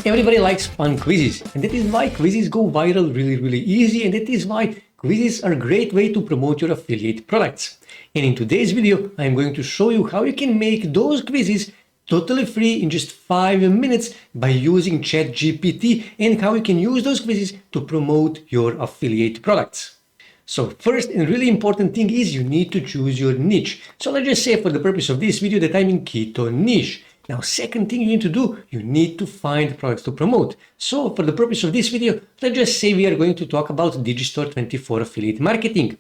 Everybody likes fun quizzes, and that is why quizzes go viral really easy, and that is why quizzes are a great way to promote your affiliate products. And in today's video, I'm going to show you how you can make those quizzes totally free in just 5 minutes by using ChatGPT, and how you can use those quizzes to promote your affiliate products. So first and really important thing is you need to choose your niche. So let's just say for the purpose of this video that I'm in keto niche. Now, second thing you need to do, you need to find products to promote. So for the purpose of this video, let's just say we are going to talk about Digistore24 affiliate marketing.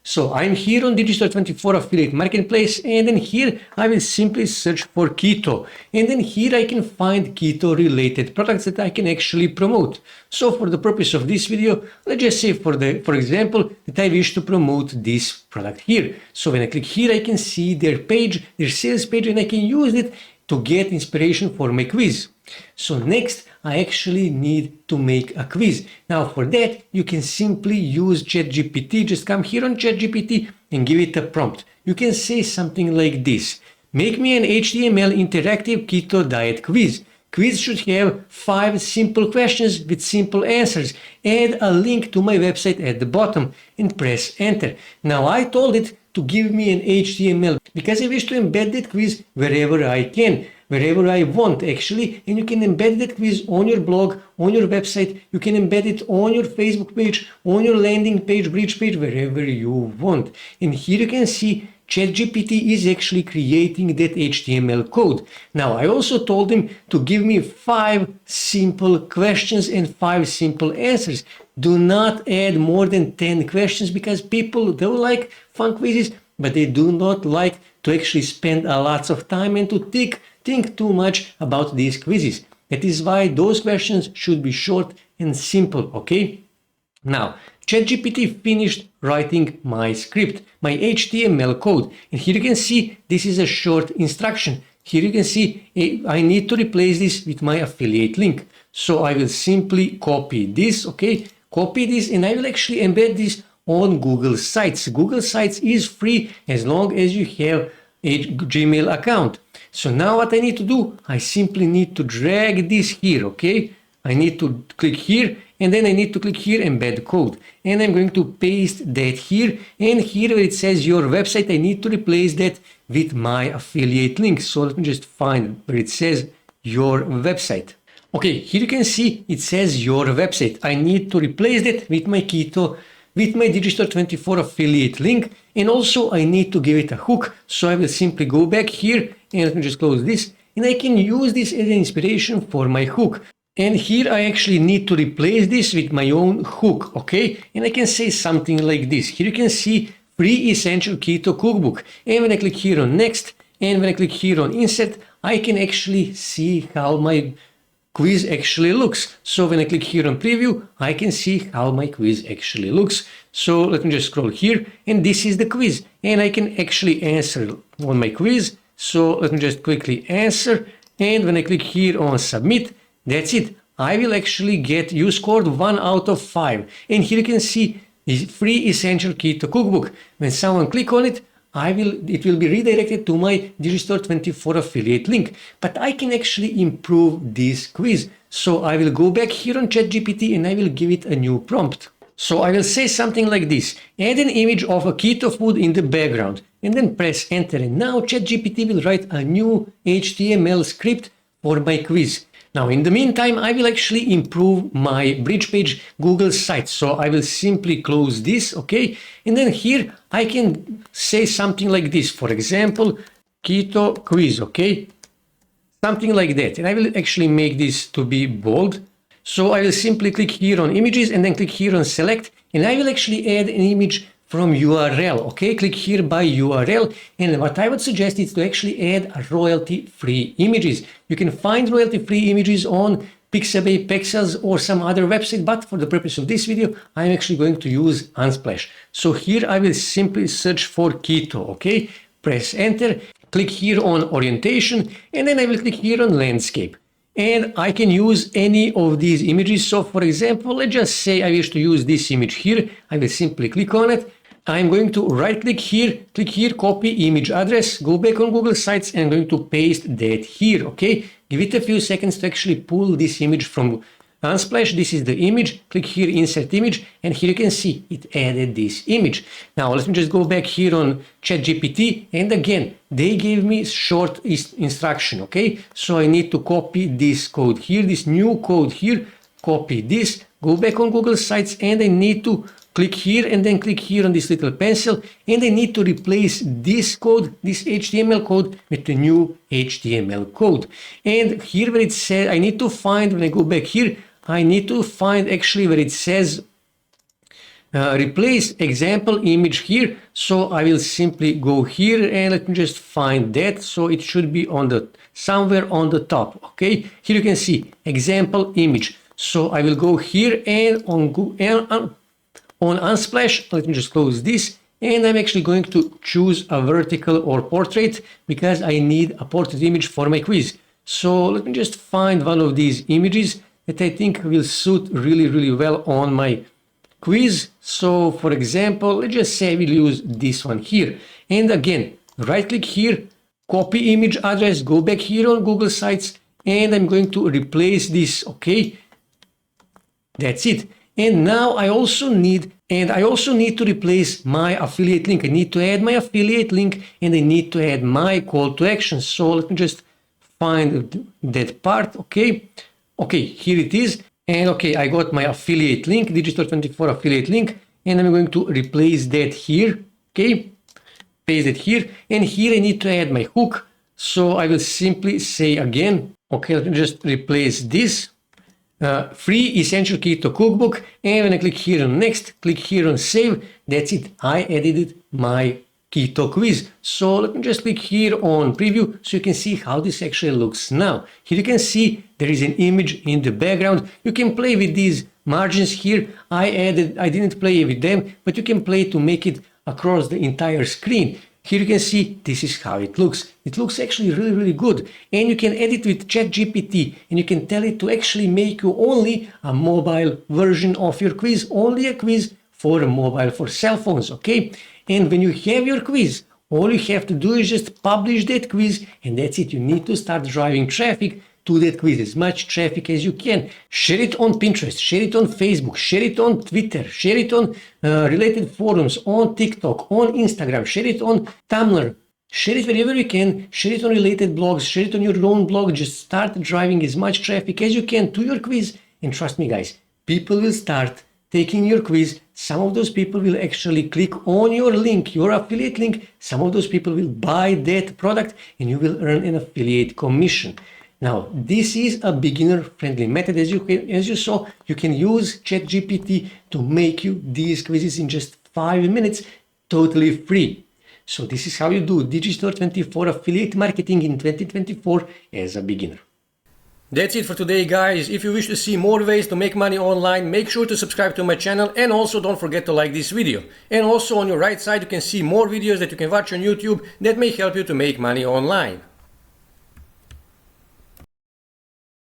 So I'm here on Digistore24 affiliate marketplace, and then here I will simply search for keto, and then here I can find keto related products that I can actually promote. So for the purpose of this video, let's just say for example that I wish to promote this product here. So when I click here, I can see their page, their sales page, and I can use it to get inspiration for my quiz. So next, I actually need to make a quiz. Now for that, you can simply use ChatGPT. Just come here on ChatGPT and give it a prompt. You can say something like this: make me an HTML interactive keto diet quiz. Quiz should have 5 simple questions with simple answers. Add a link to my website at the bottom and press enter. Now I told it to give me an HTML because I wish to embed that quiz wherever I can, wherever I want actually, and you can embed that quiz on your blog, on your website, you can embed it on your Facebook page, on your landing page, bridge page, wherever you want. And here you can see ChatGPT is actually creating that HTML code. Now I also told him to give me 5 simple questions and 5 simple answers. Do not add more than 10 questions because people don't like fun quizzes, but they do not like to actually spend a lot of time and to think too much about these quizzes. That is why those questions should be short and simple, okay? Now, ChatGPT finished writing my script, my HTML code, and here you can see this is a short instruction. Here you can see I need to replace this with my affiliate link. So I will simply copy this, okay? Copy this, and I will actually embed this on Google Sites. Google Sites is free as long as you have a Gmail account. So now what I need to do, I simply need to drag this here, okay? I need to click here, and then I need to click here, embed code. And I'm going to paste that here, and here where it says your website, I need to replace that with my affiliate link. So let me just find where it says your website. Okay, here you can see it says your website. I need to replace that with my keto, with my Digistore24 affiliate link, and also I need to give it a hook. So I will simply go back here, and let me just close this, and I can use this as an inspiration for my hook. And here I actually need to replace this with my own hook, okay? And I can say something like this. Here you can see free essential keto cookbook. And when I click here on next, and when I click here on insert, I can actually see how my quiz actually looks. So when I click here on preview, I can see how my quiz actually looks. So let me just scroll here, and this is the quiz. And I can actually answer on my quiz. So let me just quickly answer. And when I click here on submit, that's it. I will actually get, you scored 1 out of 5. And here you can see the free essential keto cookbook. When someone click on it, it will be redirected to my Digistore24 affiliate link. But I can actually improve this quiz. So I will go back here on ChatGPT and I will give it a new prompt. So I will say something like this: add an image of a keto food in the background, and then press enter. And now ChatGPT will write a new HTML script for my quiz. Now, in the meantime, I will actually improve my bridge page Google Sites. So I will simply close this, okay? And then here I can say something like this. For example, keto quiz, okay? Something like that. And I will actually make this to be bold. So I will simply click here on images and then click here on select. And I will actually add an image from URL, okay? Click here by URL, and what I would suggest is to actually add royalty-free images. You can find royalty-free images on Pixabay, Pexels, or some other website, but for the purpose of this video, I'm actually going to use Unsplash. So here I will simply search for keto, okay? Press enter, click here on orientation, and then I will click here on landscape. And I can use any of these images. So for example, let's just say I wish to use this image here. I will simply click on it. I'm going to right click here, copy image address, go back on Google Sites, and I'm going to paste that here, okay? Give it a few seconds to actually pull this image from Unsplash. This is the image. Click here, insert image, and here you can see it added this image. Now let me just go back here on ChatGPT, and again, they gave me short instruction, okay? So I need to copy this code here, this new code here, copy this, go back on Google Sites, and I need to click here and then click here on this little pencil, and I need to replace this code, this HTML code, with the new HTML code. And here where it says, I need to find, when I go back here, I need to find actually where it says replace example image here. So I will simply go here and let me just find that. So it should be on the somewhere on the top. Okay, here you can see example image. So I will go here and on Unsplash, let me just close this, and I'm actually going to choose a vertical or portrait because I need a portrait image for my quiz. So let me just find one of these images that I think will suit really well on my quiz. So for example, let's just say we'll use this one here. And again, right click here, copy image address, go back here on Google Sites, and I'm going to replace this, okay? That's it. And now I also need to replace my affiliate link. I need to add my affiliate link, and I need to add my call to action. So let me just find that part. Okay, here it is. And okay, I got my affiliate link, Digistore24 affiliate link, and I'm going to replace that here. Okay, paste it here, and here I need to add my hook. So I will simply say again, okay, let me just replace this. Free essential keto cookbook, and when I click here on next, click here on save, that's it, I edited my keto quiz. So let me just click here on preview so you can see how this actually looks now. Here you can see there is an image in the background. You can play with these margins here. I didn't play with them, but you can play to make it across the entire screen. Here you can see this is how it looks. It looks actually really good. And you can edit with ChatGPT, and you can tell it to actually make you only a mobile version of your quiz, only a quiz for a mobile, for cell phones, okay? And when you have your quiz, all you have to do is just publish that quiz, and that's it. You need to start driving traffic to that quiz, as much traffic as you can. Share it on Pinterest, share it on Facebook, share it on Twitter, share it on related forums, on TikTok, on Instagram, share it on Tumblr, share it wherever you can, share it on related blogs, share it on your own blog. Just start driving as much traffic as you can to your quiz, and trust me guys, people will start taking your quiz. Some of those people will actually click on your link, your affiliate link. Some of those people will buy that product, and you will earn an affiliate commission. Now, this is a beginner-friendly method. As you saw, you can use ChatGPT to make you these quizzes in just 5 minutes, totally free. So this is how you do Digistore24 affiliate marketing in 2024 as a beginner. That's it for today, guys. If you wish to see more ways to make money online, make sure to subscribe to my channel, and also don't forget to like this video. And also on your right side, you can see more videos that you can watch on YouTube that may help you to make money online.